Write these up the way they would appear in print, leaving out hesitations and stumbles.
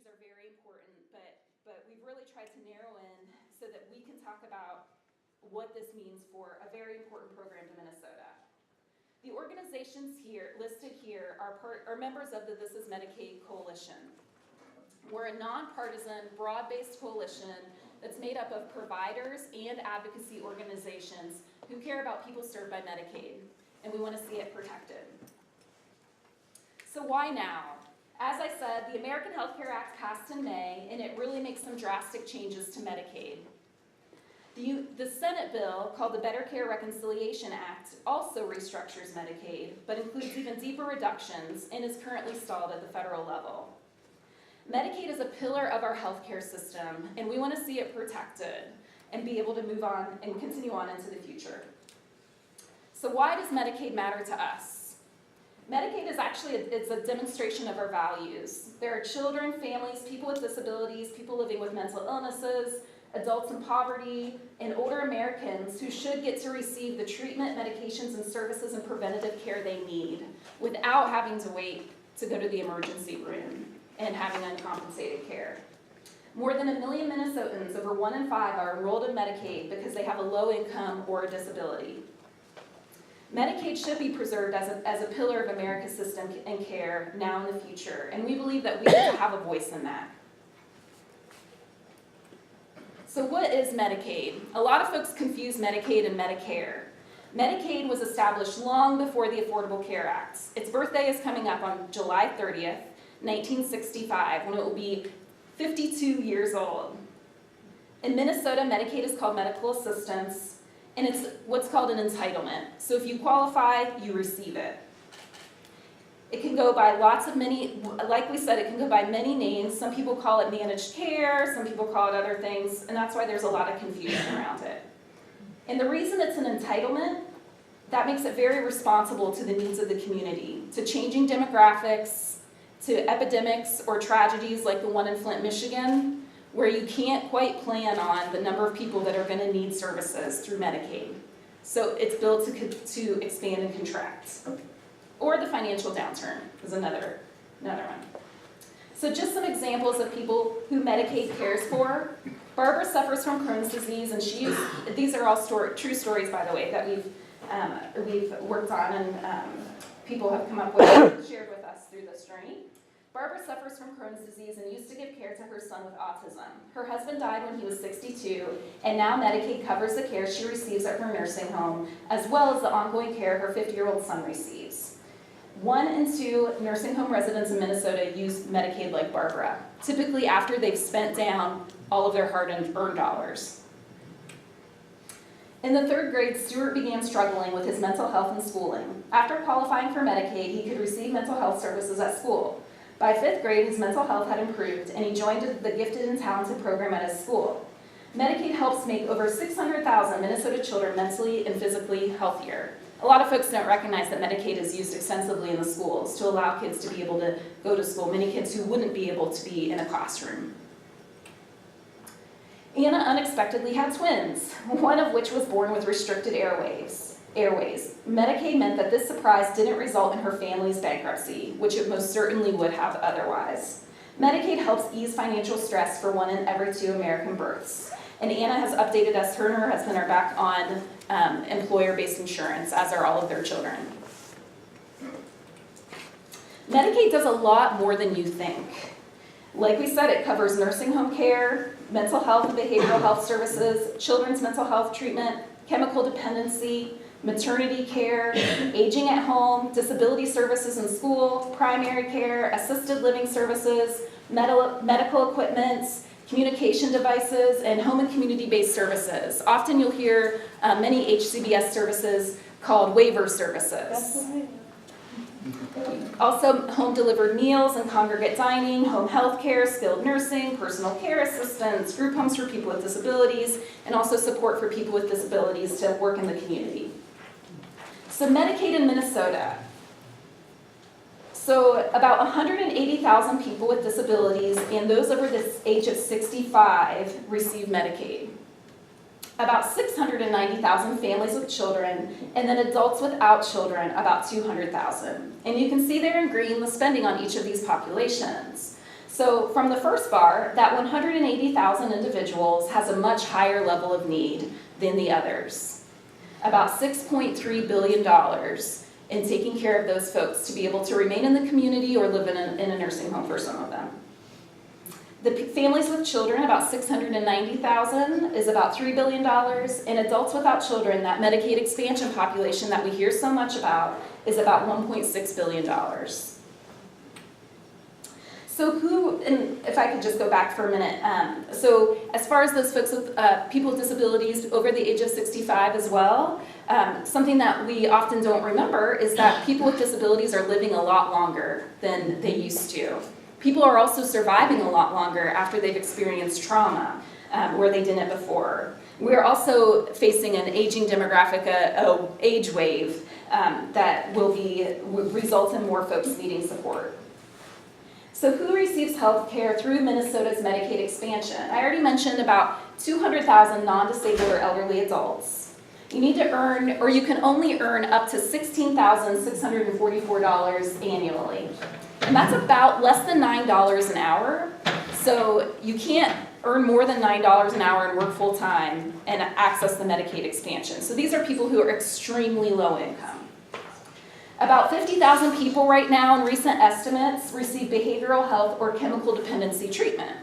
issues are very important, but we've really tried to narrow in so that we can talk about what this means for a very important program to Minnesota. The organizations here listed here are members of the Is Medicaid Coalition. We're a nonpartisan, broad-based coalition that's made up of providers and advocacy organizations who care about people served by Medicaid, and we want to see it protected. So why now? As I said, the American Health Care Act passed in May, and it really makes some drastic changes to Medicaid. The Senate bill, called the Better Care Reconciliation Act, also restructures Medicaid, but includes even deeper reductions and is currently stalled at the federal level. Medicaid is a pillar of our healthcare system, and we want to see it protected and be able to move on and continue on into the future. So why does Medicaid matter to us? Medicaid is actually it's a demonstration of our values. There are children, families, people with disabilities, people living with mental illnesses, adults in poverty, and older Americans who should get to receive the treatment, medications, and services and preventative care they need without having to wait to go to the emergency room and having uncompensated care. More than 1 million Minnesotans, over 1 in 5, are enrolled in Medicaid because they have a low income or a disability. Medicaid should be preserved as a pillar of America's system and care now and in the future, and we believe that we need to have a voice in that. So what is Medicaid? A lot of folks confuse Medicaid and Medicare. Medicaid was established long before the Affordable Care Act. Its birthday is coming up on July 30th, 1965, when it will be 52 years old. In Minnesota, Medicaid is called medical assistance, and it's what's called an entitlement. So if you qualify, you receive it. It can go by like we said, it can go by many names. Some people call it managed care, some people call it other things, and that's why there's a lot of confusion around it. And the reason it's an entitlement, that makes it very responsible to the needs of the community, to changing demographics, to epidemics or tragedies like the one in Flint, Michigan, where you can't quite plan on the number of people that are going to need services through Medicaid. So it's built to expand and contract. Or the financial downturn is another one. So just some examples of people who Medicaid cares for. Barbara suffers from Crohn's disease, and these are all true stories, by the way, that we've worked on and people have come up with and shared with us through this journey. Barbara suffers from Crohn's disease and used to give care to her son with autism. Her husband died when he was 62, and now Medicaid covers the care she receives at her nursing home, as well as the ongoing care her 50-year-old son receives. 1 in 2 nursing home residents in Minnesota use Medicaid like Barbara, typically after they've spent down all of their hard-earned dollars. In the 3rd grade, Stuart began struggling with his mental health and schooling. After qualifying for Medicaid, he could receive mental health services at school. By 5th grade, his mental health had improved, and he joined the Gifted and Talented program at his school. Medicaid helps make over 600,000 Minnesota children mentally and physically healthier. A lot of folks don't recognize that Medicaid is used extensively in the schools to allow kids to be able to go to school, many kids who wouldn't be able to be in a classroom. Anna unexpectedly had twins, one of which was born with restricted airways. Medicaid meant that this surprise didn't result in her family's bankruptcy, which it most certainly would have otherwise. Medicaid helps ease financial stress for 1 in every 2 American births. And Anna has updated us, her and her husband are back on employer-based insurance, as are all of their children. Medicaid does a lot more than you think. Like we said, it covers nursing home care, mental health and behavioral health services, children's mental health treatment, chemical dependency, maternity care, aging at home, disability services in school, primary care, assisted living services, medical equipment, communication devices, and home and community-based services. Often you'll hear many HCBS services called Waiver services. Also home-delivered meals and congregate dining, home health care, skilled nursing, personal care assistance, group homes for people with disabilities, and also support for people with disabilities to work in the community. So Medicaid in Minnesota. So about 180,000 people with disabilities and those over the age of 65 receive Medicaid. About 690,000 families with children, and then adults without children, about 200,000. And you can see there in green the spending on each of these populations. So from the first bar, that 180,000 individuals has a much higher level of need than the others. About $6.3 billion in taking care of those folks to be able to remain in the community or live in a nursing home for some of them. The families with children, about 690,000, is about $3 billion. And adults without children, that Medicaid expansion population that we hear so much about, is about $1.6 billion. So who, and if I could just go back for a minute, so as far as those folks with people with disabilities over the age of 65 as well, something that we often don't remember is that people with disabilities are living a lot longer than they used to. People are also surviving a lot longer after they've experienced trauma where they didn't before. We're also facing an aging demographic, age wave that will result in more folks needing support. So who receives health care through Minnesota's Medicaid expansion? I already mentioned about 200,000 non-disabled or elderly adults. You need to earn, or you can only earn up to $16,644 annually. And that's about less than $9 an hour. So you can't earn more than $9 an hour and work full time and access the Medicaid expansion. So these are people who are extremely low income. About 50,000 people right now in recent estimates receive behavioral health or chemical dependency treatment.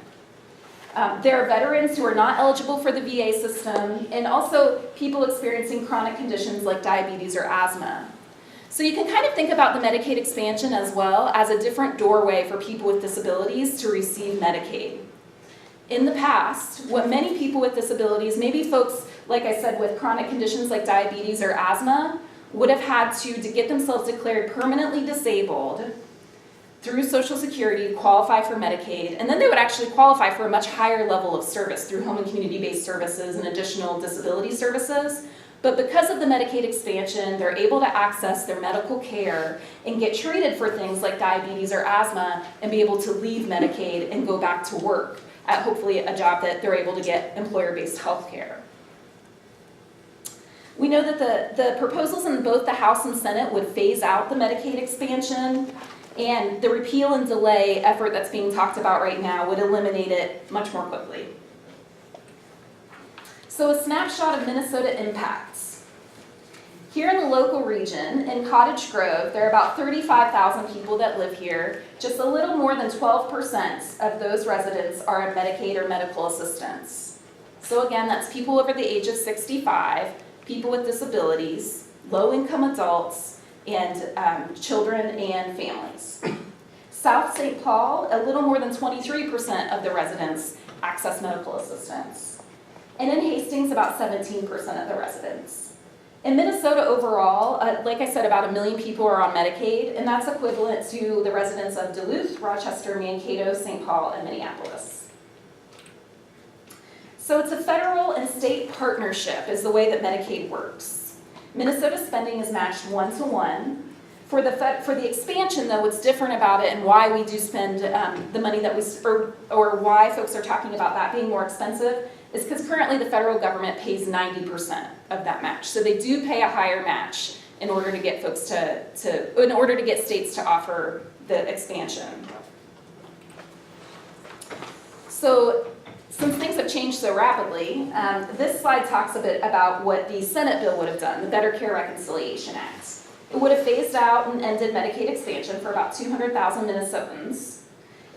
There are veterans who are not eligible for the VA system, and also people experiencing chronic conditions like diabetes or asthma. So you can kind of think about the Medicaid expansion as well as a different doorway for people with disabilities to receive Medicaid. In the past, what many people with disabilities, maybe folks, like I said, with chronic conditions like diabetes or asthma, would have had to get themselves declared permanently disabled through Social Security to qualify for Medicaid, and then they would actually qualify for a much higher level of service through home and community-based services and additional disability services. But because of the Medicaid expansion, they're able to access their medical care and get treated for things like diabetes or asthma and be able to leave Medicaid and go back to work at hopefully a job that they're able to get employer-based health care. We know that the proposals in both the House and Senate would phase out the Medicaid expansion, and the repeal and delay effort that's being talked about right now would eliminate it much more quickly. So a snapshot of Minnesota impacts. Here in the local region, in Cottage Grove, there are about 35,000 people that live here. Just a little more than 12% of those residents are on Medicaid or medical assistance. So again, that's people over the age of 65, people with disabilities, low-income adults, and children and families. South St. Paul, a little more than 23% of the residents access medical assistance. And in Hastings, about 17% of the residents. In Minnesota overall, like I said, about 1 million people are on Medicaid, and that's equivalent to the residents of Duluth, Rochester, Mankato, St. Paul, and Minneapolis. So it's a federal and state partnership is the way that Medicaid works. Minnesota spending is matched 1-to-1. For the expansion, though, what's different about it and why we do spend the money that we, or why folks are talking about that being more expensive, is because currently the federal government pays 90% of that match. So they do pay a higher match in order to get folks in order to get states to offer the expansion. So since things have changed so rapidly, this slide talks a bit about what the Senate bill would have done, the Better Care Reconciliation Act. It would have phased out and ended Medicaid expansion for about 200,000 Minnesotans.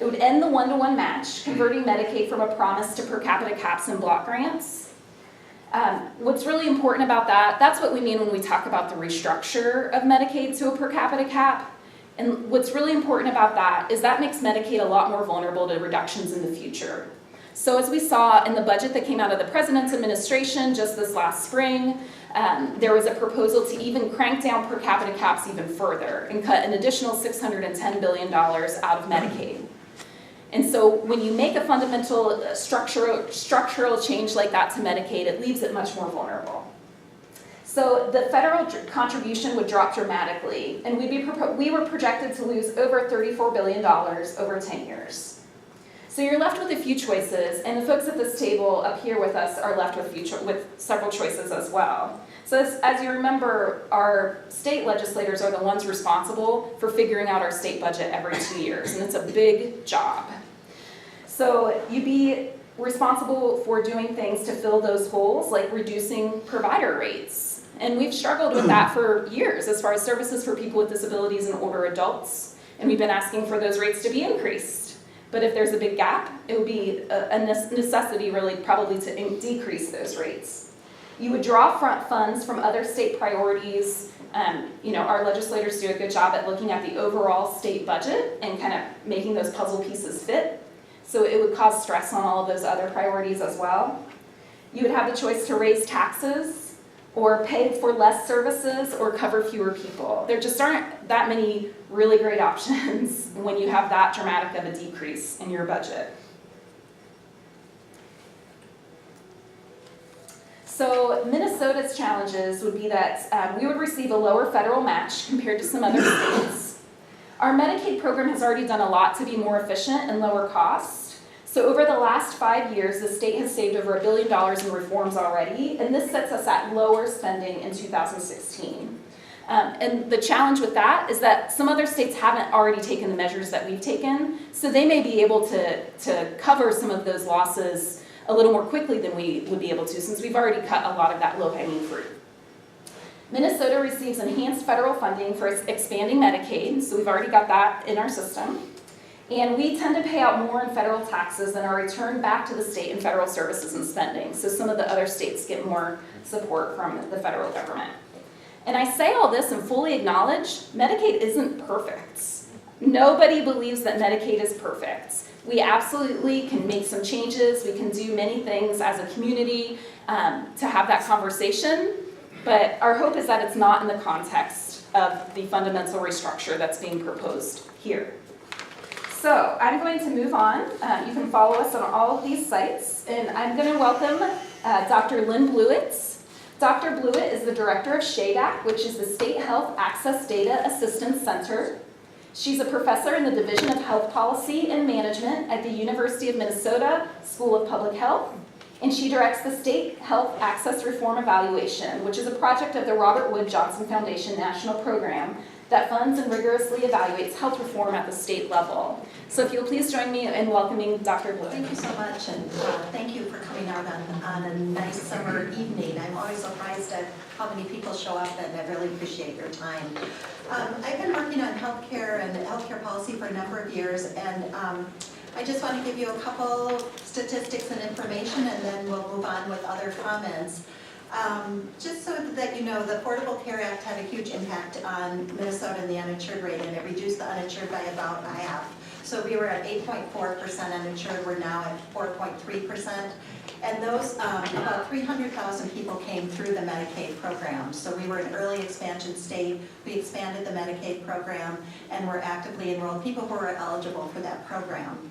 It would end the 1-to-1 match, converting Medicaid from a promise to per capita caps and block grants. What's really important about that, that's what we mean when we talk about the restructure of Medicaid to a per capita cap. And what's really important about that is that makes Medicaid a lot more vulnerable to reductions in the future. So as we saw in the budget that came out of the President's administration just this last spring, there was a proposal to even crank down per capita caps even further and cut an additional $610 billion out of Medicaid. And so when you make a fundamental structural change like that to Medicaid, it leaves it much more vulnerable. So the federal contribution would drop dramatically, and we were projected to lose over $34 billion over 10 years. So you're left with a few choices, and the folks at this table up here with us are left with several choices as well. So as you remember, our state legislators are the ones responsible for figuring out our state budget every 2 years, and it's a big job. So you'd be responsible for doing things to fill those holes, like reducing provider rates. And we've struggled with that for years as far as services for people with disabilities and older adults. And we've been asking for those rates to be increased. But if there's a big gap, it would be a necessity really probably to decrease those rates. You would draw front funds from other state priorities. Our legislators do a good job at looking at the overall state budget and kind of making those puzzle pieces fit. So it would cause stress on all of those other priorities as well. You would have the choice to raise taxes or pay for less services or cover fewer people. There just aren't that many really great options when you have that dramatic of a decrease in your budget. So Minnesota's challenges would be that we would receive a lower federal match compared to some other states. Our Medicaid program has already done a lot to be more efficient and lower cost. So over the last 5 years, the state has saved over $1 billion in reforms already, and this sets us at lower spending in 2016. And the challenge with that is that some other states haven't already taken the measures that we've taken, so they may be able to cover some of those losses a little more quickly than we would be able to, since we've already cut a lot of that low-hanging fruit. Minnesota receives enhanced federal funding for expanding Medicaid, so we've already got that in our system. And we tend to pay out more in federal taxes than are returned back to the state in federal services and spending. So some of the other states get more support from the federal government. And I say all this and fully acknowledge Medicaid isn't perfect. Nobody believes that Medicaid is perfect. We absolutely can make some changes. We can do many things as a community to have that conversation. But our hope is that it's not in the context of the fundamental restructure that's being proposed here. So I'm going to move on. You can follow us on all of these sites. And I'm going to welcome Dr. Lynn Blewett. Dr. Blewett is the director of Shada, which is the State Health Access Data Assistance Center. She's a professor in the Division of Health Policy and Management at the University of Minnesota School of Public Health. And she directs the State Health Access Reform Evaluation, which is a project of the Robert Wood Johnson Foundation National Program that funds and rigorously evaluates health reform at the state level. So if you'll please join me in welcoming Dr. Blewett. Thank you so much, and thank you for coming out on a nice summer evening. I'm always surprised at how many people show up, and I really appreciate your time. I've been working on healthcare and healthcare policy for a number of years, and I just want to give you a couple statistics and information, and then we'll move on with other comments. Just so that you know, the Affordable Care Act had a huge impact on Minnesota and the uninsured rate, and it reduced the uninsured by about half. So we were at 8.4% uninsured, we're now at 4.3%. And those, about 300,000 people came through the Medicaid program. So we were an early expansion state, we expanded the Medicaid program, and we're actively enrolled people who are eligible for that program.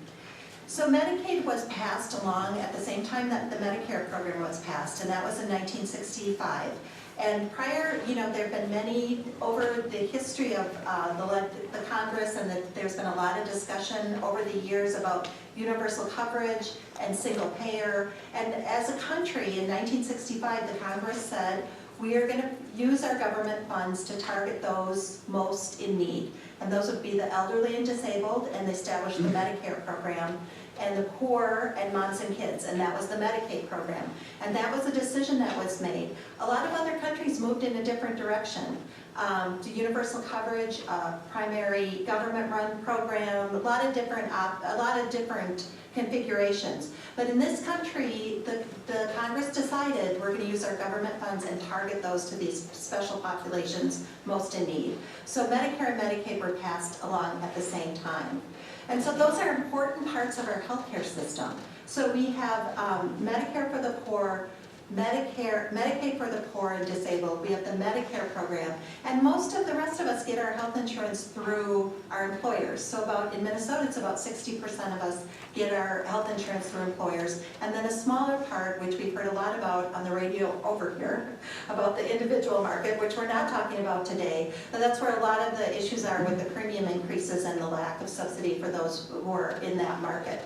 So Medicaid was passed along at the same time that the Medicare program was passed, and that was in 1965. And prior, there have been many, over the history of the Congress, and there's been a lot of discussion over the years about universal coverage and single payer. And as a country, in 1965, the Congress said, we are going to use our government funds to target those most in need. And those would be the elderly and disabled, and they established the Medicare program, and the poor and moms and kids, and that was the Medicaid program. And that was a decision that was made. A lot of other countries moved in a different direction. To universal coverage, primary government-run program, a lot of different configurations. But in this country, the Congress decided we're going to use our government funds and target those to these special populations most in need. So Medicare and Medicaid were passed along at the same time. And so those are important parts of our healthcare system. So we have Medicare for the poor, Medicaid for the poor and disabled. We have the Medicare program, and most of the rest of us get our health insurance through our employers. So in Minnesota, it's about 60% of us get our health insurance through employers, and then a smaller part, which we've heard a lot about on the radio over here, about the individual market, which we're not talking about today, but that's where a lot of the issues are with the premium increases and the lack of subsidy for those who are in that market.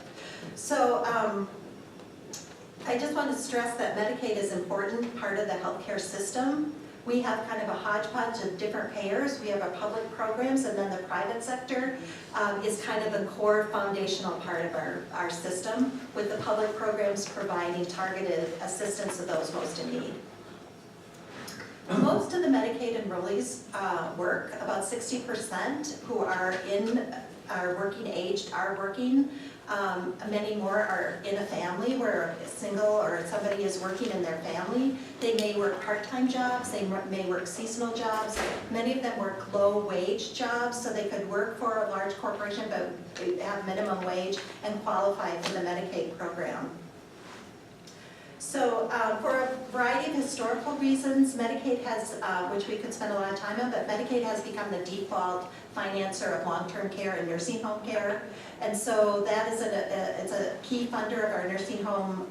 So I just want to stress that Medicaid is an important part of the healthcare system. We have kind of a hodgepodge of different payers. We have our public programs, and then the private sector is kind of the core foundational part of our system, with the public programs providing targeted assistance to those most in need. Most of the Medicaid enrollees work. About 60% who are working aged are working. Many more are in a family where a single or somebody is working in their family. They may work part-time jobs, they may work seasonal jobs. Many of them work low-wage jobs, so they could work for a large corporation but have minimum wage and qualify for the Medicaid program. So for a variety of historical reasons, Medicaid has, which we could spend a lot of time on, but Medicaid has become the default financer of long-term care and nursing home care. And so that is it's a key funder of our nursing home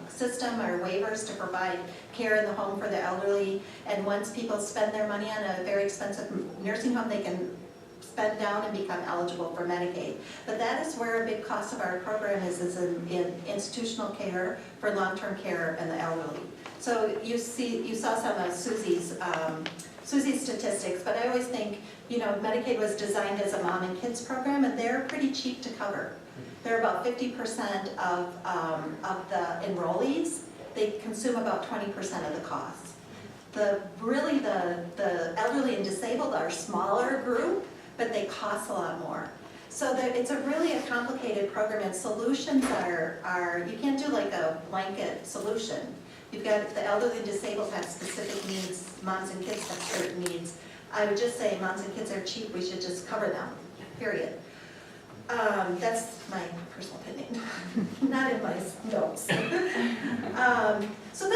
system, our waivers to provide care in the home for the elderly. And once people spend their money on a very expensive nursing home, they can spend down and become eligible for Medicaid. But that is where a big cost of our program is in institutional care for long-term care and the elderly. So you saw some of Susie's statistics, but I always think, Medicaid was designed as a mom and kids program, and they're pretty cheap to cover. They're about 50% of the enrollees. They consume about 20% of the costs. The elderly and disabled are a smaller group, but they cost a lot more. So it's really a complicated program, and solutions are you can't do like a blanket solution. You've got the elderly and disabled have specific needs, moms and kids have certain needs. I would just say moms and kids are cheap, we should just cover them, period. That's my personal opinion, not in my notes. So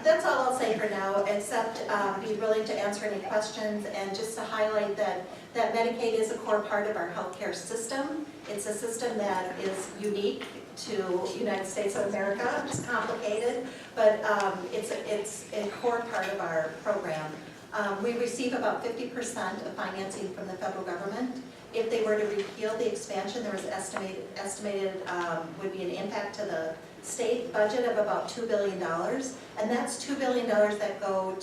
that's all I'll say for now, except be willing to answer any questions, and just to highlight that Medicaid is a core part of our healthcare system. It's a system that is unique to the United States of America. It's complicated, but it's a core part of our program. We receive about 50% of financing from the federal government. If they were to repeal the expansion, there was estimated would be an impact to the state budget of about $2 billion, and that's $2 billion that go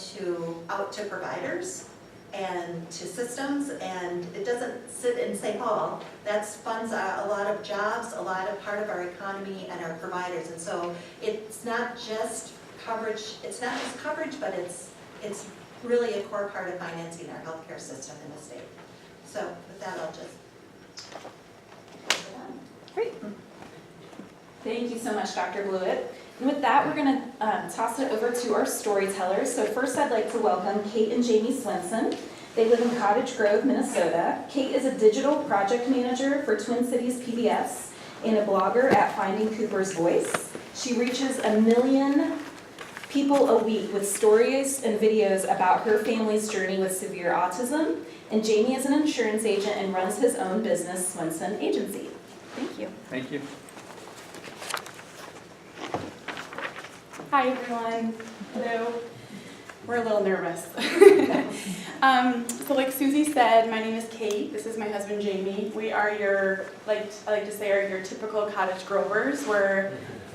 out to providers and to systems, and it doesn't sit in St. Paul. That funds a lot of jobs, a lot of part of our economy and our providers, and so it's not just coverage. It's not just coverage, but it's really a core part of financing our healthcare system in the state. So with that, I'll just pass it on. Great. Thank you so much, Dr. Blewett. And with that, we're going to toss it over to our storytellers. So first, I'd like to welcome Kate and Jamie Swenson. They live in Cottage Grove, Minnesota. Kate is a digital project manager for Twin Cities PBS and a blogger at Finding Cooper's Voice. She reaches 1 million people a week with stories and videos about her family's journey with severe autism. And Jamie is an insurance agent and runs his own business, Swenson Agency. Thank you. Thank you. Hi everyone. Hello. We're a little nervous. So like Susie said, my name is Kate. This is my husband Jamie. We are I like to say, are your typical cottage grovers. We're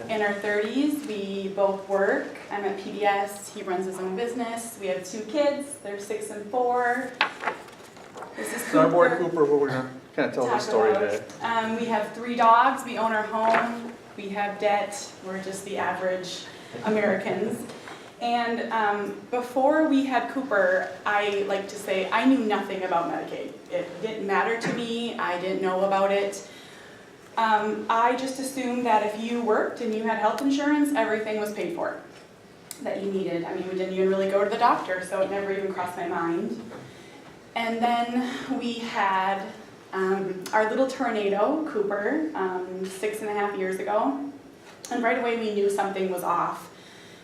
in our 30s. We both work. I'm at PBS. He runs his own business. We have 2 kids. They're 6 and 4. This is So our boy Cooper, what we're going to kind of tell the story today. We have 3 dogs. We own our home. We have debt. We're just the average Americans. And before we had Cooper, I like to say I knew nothing about Medicaid. It didn't matter to me. I didn't know about it. I just assumed that if you worked and you had health insurance, everything was paid for that you needed. I mean, we didn't even really go to the doctor, so it never even crossed my mind. And then we had our little tornado, Cooper, 6.5 years ago. And right away we knew something was off.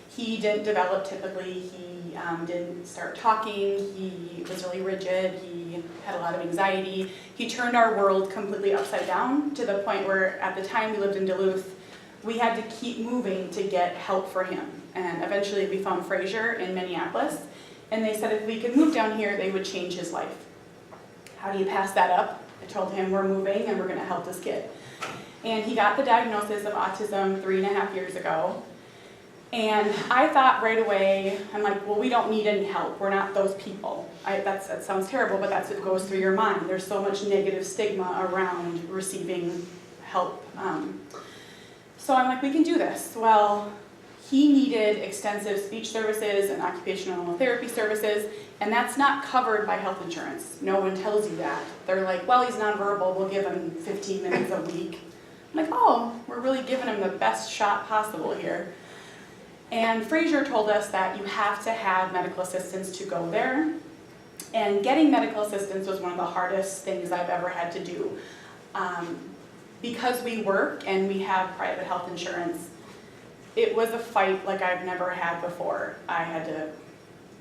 He didn't develop typically. He didn't start talking. He was really rigid. He had a lot of anxiety. He turned our world completely upside down to the point where at the time we lived in Duluth, we had to keep moving to get help for him. And eventually we found Fraser in Minneapolis. And they said if we could move down here, they would change his life. How do you pass that up? I told him we're moving and we're going to help this kid. And he got the diagnosis of autism 3.5 years ago. And I thought right away, I'm like, well, we don't need any help. We're not those people. That sounds terrible, but that's what goes through your mind. There's so much negative stigma around receiving help. So I'm like, we can do this. Well, he needed extensive speech services and occupational therapy services, and that's not covered by health insurance. No one tells you that. They're like, well, he's nonverbal, we'll give him 15 minutes a week. I'm like, oh, we're really giving him the best shot possible here. And Fraser told us that you have to have medical assistance to go there. And getting medical assistance was one of the hardest things I've ever had to do. Because we work and we have private health insurance, it was a fight like I've never had before. I had to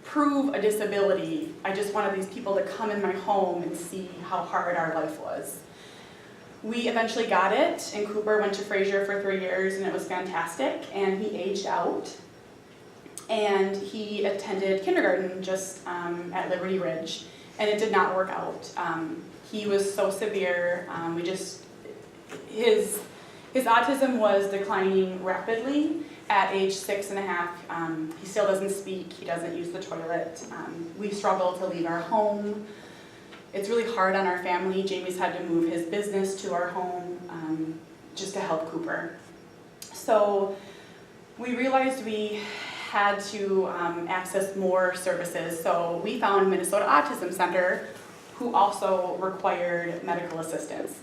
prove a disability. I just wanted these people to come in my home and see how hard our life was. We eventually got it, and Cooper went to Fraser for 3 years, and it was fantastic, and he aged out. And he attended kindergarten just at Liberty Ridge, and it did not work out. He was so severe, his autism was declining rapidly. At age 6.5, he still doesn't speak, he doesn't use the toilet. We struggle to leave our home. It's really hard on our family. Jamie's had to move his business to our home just to help Cooper. So we realized we had to access more services. So we found Minnesota Autism Center, who also required medical assistance.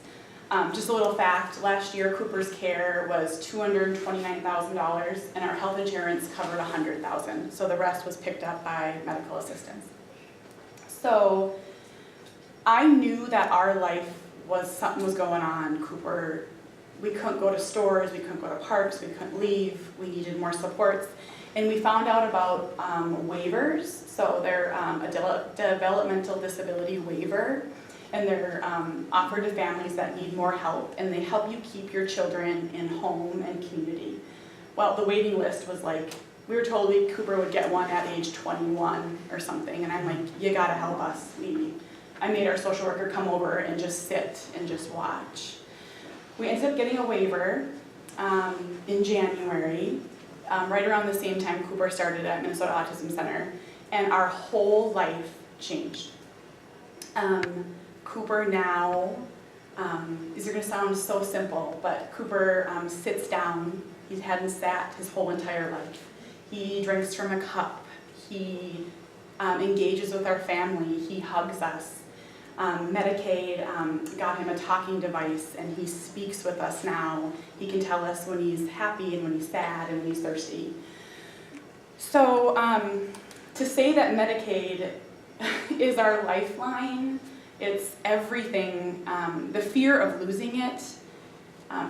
Just a little fact, last year Cooper's care was $229,000 and our health insurance covered $100,000. So the rest was picked up by medical assistance. So I knew that our life something was going on. Cooper, we couldn't go to stores, we couldn't go to parks, we couldn't leave, we needed more supports. And we found out about waivers. So they're a developmental disability waiver, and they're offered to families that need more help, and they help you keep your children in home and community. Well, the waiting list was like, we were told Cooper would get one at age 21 or something, and I'm like, you gotta help us. I made our social worker come over and just sit and just watch. We ended up getting a waiver in January, right around the same time Cooper started at Minnesota Autism Center, and our whole life changed. Cooper now, these are going to sound so simple, but Cooper sits down. He hadn't sat his whole entire life. He drinks from a cup. He engages with our family. He hugs us. Medicaid got him a talking device, and he speaks with us now. He can tell us when he's happy and when he's sad and when he's thirsty. So to say that Medicaid is our lifeline, it's everything. The fear of losing it,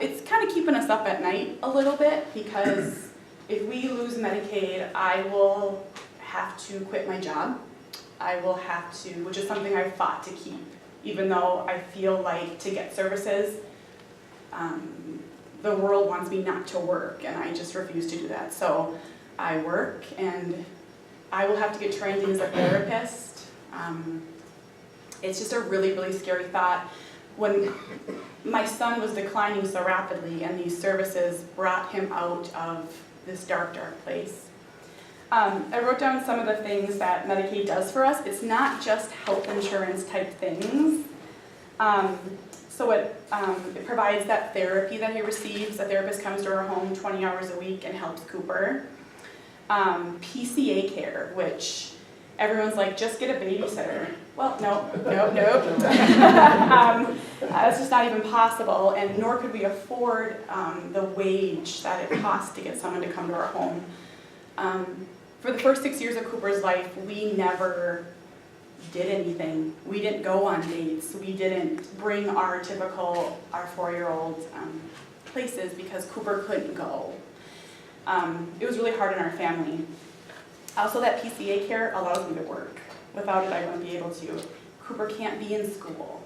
it's kind of keeping us up at night a little bit, because if we lose Medicaid, I will have to quit my job. I will have to, which is something I've fought to keep, even though I feel like to get services, the world wants me not to work, and I just refuse to do that. So I work, and I will have to get trained as a therapist. It's just a really, really scary thought. When my son was declining so rapidly, and these services brought him out of this dark, dark place. I wrote down some of the things that Medicaid does for us. It's not just health insurance type things. So it provides that therapy that he receives. A therapist comes to our home 20 hours a week and helps Cooper. PCA care, which everyone's like, just get a babysitter. Well, no. That's just not even possible, and nor could we afford the wage that it costs to get someone to come to our home. For the first 6 years of Cooper's life, we never did anything. We didn't go on dates. We didn't bring our 4-year-old places because Cooper couldn't go. It was really hard on our family. Also, that PCA care allows me to work. Without it, I wouldn't be able to. Cooper can't be in school.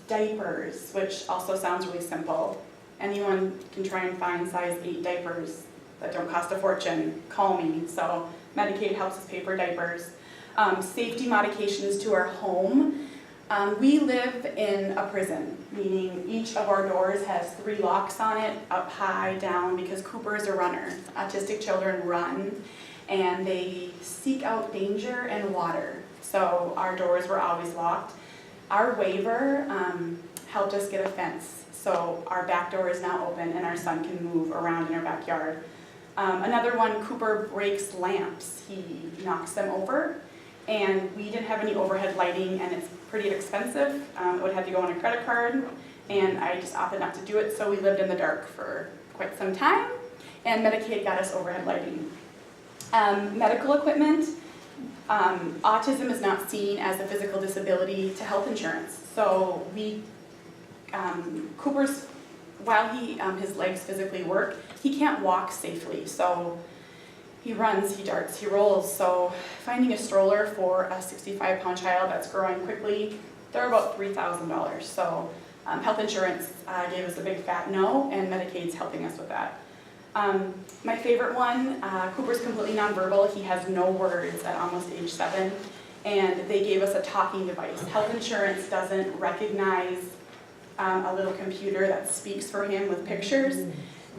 Diapers, which also sounds really simple. Anyone can try and find size 8 diapers that don't cost a fortune. Call me. So Medicaid helps us pay for diapers. Safety modifications to our home. We live in a prison, meaning each of our doors has 3 locks on it, up, high, down, because Cooper is a runner. Autistic children run, and they seek out danger and water. So our doors were always locked. Our waiver helped us get a fence, so our back door is now open and our son can move around in our backyard. Another one, Cooper breaks lamps. He knocks them over, and we didn't have any overhead lighting, and it's pretty expensive. It would have to go on a credit card, and I just opted not to do it, so we lived in the dark for quite some time, and Medicaid got us overhead lighting. Medical equipment. Autism is not seen as a physical disability to health insurance. So Cooper's, while his legs physically work, he can't walk safely. So he runs, he darts, he rolls. So finding a stroller for a 65-pound child that's growing quickly, they're about $3,000. So health insurance gave us a big fat no, and Medicaid's helping us with that. My favorite one, Cooper's completely nonverbal. He has no words at almost age 7, and they gave us a talking device. Health insurance doesn't recognize a little computer that speaks for him with pictures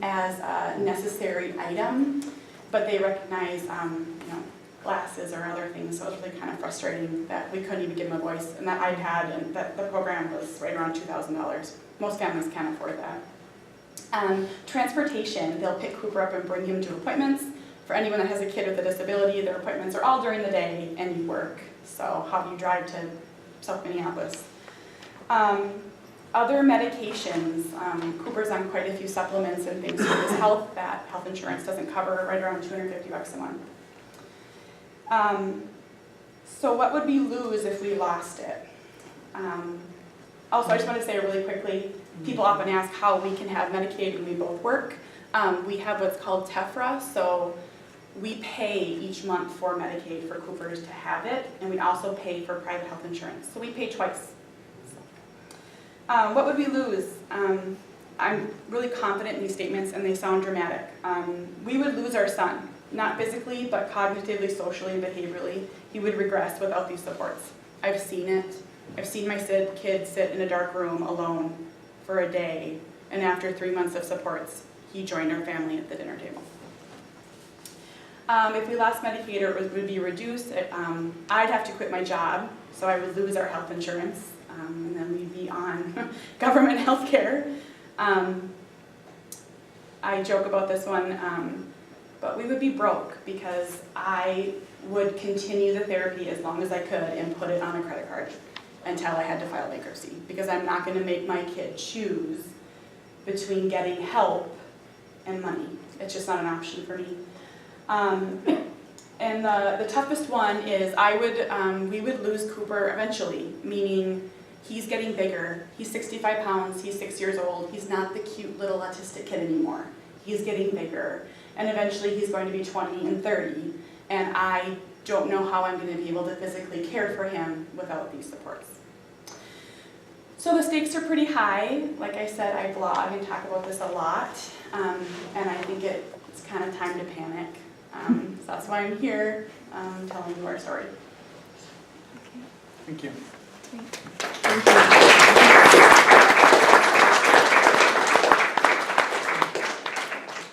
as a necessary item, but they recognize glasses or other things, so it was really kind of frustrating that we couldn't even give him a voice. And that iPad and that the program was right around $2,000. Most families can't afford that. Transportation, they'll pick Cooper up and bring him to appointments. For anyone that has a kid with a disability, their appointments are all during the day and you work. So how do you drive to South Minneapolis? Other medications, Cooper's on quite a few supplements and things for his health that health insurance doesn't cover, right around $250 a month. So what would we lose if we lost it? Also, I just want to say really quickly, people often ask how we can have Medicaid when we both work. We have what's called TEFRA, so we pay each month for Medicaid for Coopers to have it, and we also pay for private health insurance, so we pay twice. What would we lose? I'm really confident in these statements, and they sound dramatic. We would lose our son, not physically, but cognitively, socially, and behaviorally. He would regress without these supports. I've seen it. I've seen my kid sit in a dark room alone for a day, and after 3 months of supports, he joined our family at the dinner table. If we lost Medicaid, or it would be reduced, I'd have to quit my job, so I would lose our health insurance, and then we'd be on government health care. I joke about this one, but we would be broke because I would continue the therapy as long as I could and put it on a credit card until I had to file bankruptcy, because I'm not going to make my kid choose between getting help and money. It's just not an option for me. And the toughest one is we would lose Cooper eventually, meaning he's getting bigger. He's 65 pounds, he's 6 years old. He's not the cute little autistic kid anymore. He's getting bigger, and eventually he's going to be 20 and 30, and I don't know how I'm going to be able to physically care for him without these supports. So the stakes are pretty high. Like I said, I blog and talk about this a lot, and I think it's kind of time to panic. So that's why I'm here telling you our story. Thank you.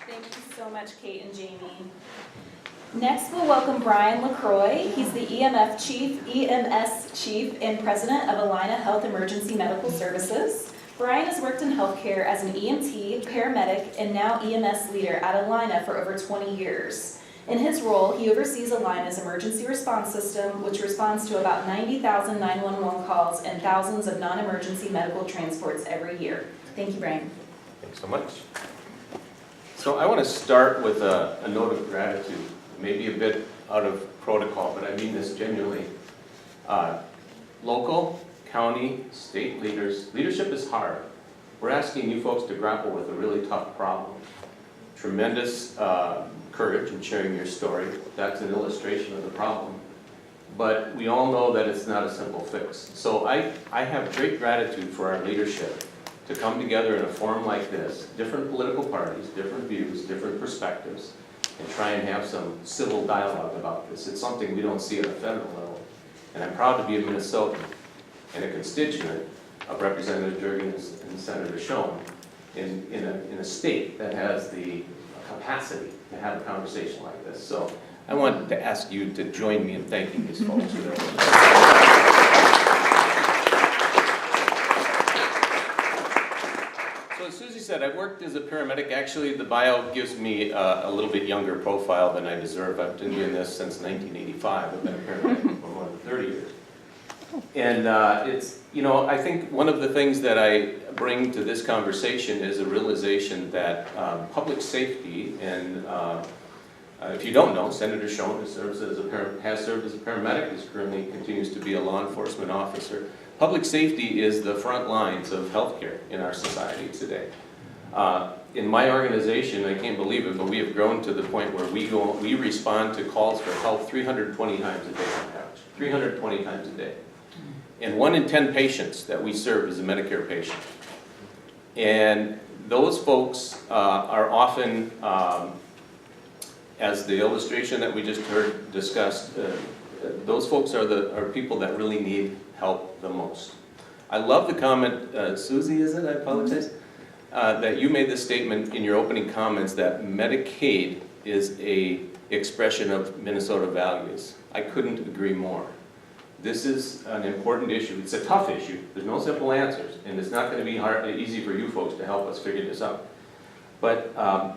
Thank you so much, Kate and Jamie. Next, we'll welcome Bryan Lacroix. He's the EMS Chief and President of Alina Health Emergency Medical Services. Bryan has worked in healthcare as an EMT, paramedic, and now EMS leader at Alina for over 20 years. In his role, he oversees Alina's emergency response system, which responds to about 90,000 911 calls and thousands of non-emergency medical transports every year. Thank you, Bryan. Thanks so much. So I want to start with a note of gratitude, maybe a bit out of protocol, but I mean this genuinely. Local, county, state leaders, leadership is hard. We're asking you folks to grapple with a really tough problem. Tremendous courage in sharing your story. That's an illustration of the problem. But we all know that it's not a simple fix. So I have great gratitude for our leadership to come together in a forum like this, different political parties, different views, different perspectives, and try and have some civil dialogue about this. It's something we don't see at a federal level. And I'm proud to be a Minnesotan. and a constituent of Representative Jurgens and Senator Schoen in a state that has the capacity to have a conversation like this. So I want to ask you to join me in thanking these folks for their work. So as Susie said, I've worked as a paramedic. Actually, the bio gives me a little bit younger profile than I deserve. I've been doing this since 1985. I've been a paramedic for more than 30 years. And it's, you know, I think one of the things that I bring to this conversation is a realization that public safety, and if you don't know, Senator Schoen has served as a paramedic, is currently continues to be a law enforcement officer. Public safety is the front lines of healthcare in our society today. In my organization, I can't believe it, but we have grown to the point where we respond to calls for help 320 times a day on average, 320 times a day. And 1 in 10 patients that we serve is a Medicare patient. And those folks are often, as the illustration that we just heard discussed, those folks are people that really need help the most. I love the comment, Susie, is it? I apologize. That you made the statement in your opening comments that Medicaid is an expression of Minnesota values. I couldn't agree more. This is an important issue. It's a tough issue. There's no simple answers, and it's not going to be easy for you folks to help us figure this out. But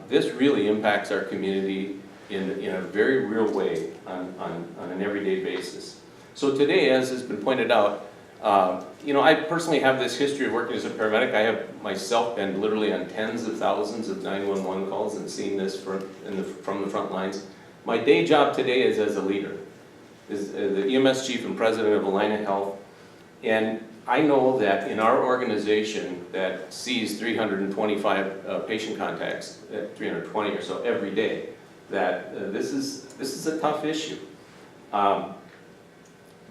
this really impacts our community in a very real way on an everyday basis. So today, as has been pointed out, you know, I personally have this history of working as a paramedic. I have myself been literally on tens of thousands of 911 calls and seen this from the front lines. My day job today is as a leader, is the EMS chief and president of Alina Health. And I know that in our organization that sees 325 patient contacts, 320 or so every day, that this is a tough issue.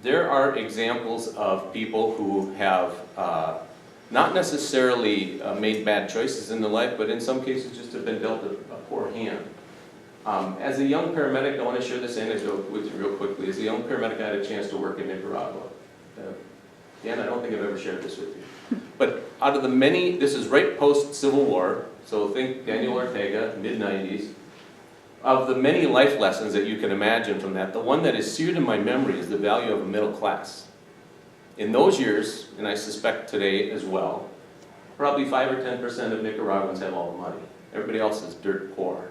There are examples of people who have not necessarily made bad choices in their life, but in some cases just have been dealt a poor hand. As a young paramedic, I want to share this anecdote with you real quickly. As a young paramedic, I had a chance to work in Nicaragua. Dan, I don't think I've ever shared this with you. But out of the many, this is right post-Civil War, so think Daniel Ortega, mid-90s. Of the many life lessons that you can imagine from that, the one that is seared in my memory is the value of a middle class. In those years, and I suspect today as well, probably 5 or 10% of Nicaraguans have all the money. Everybody else is dirt poor.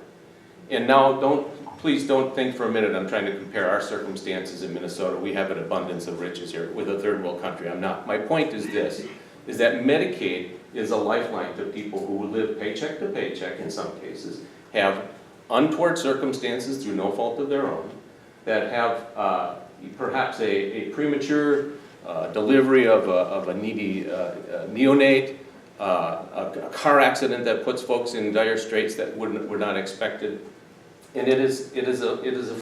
And now, please don't think for a minute I'm trying to compare our circumstances in Minnesota. We have an abundance of riches here with a third world country. I'm not. My point is this, is that Medicaid is a lifeline to people who live paycheck to paycheck in some cases, have untoward circumstances through no fault of their own, that have perhaps a premature delivery of a needy neonate, a car accident that puts folks in dire straits that were not expected. And it is a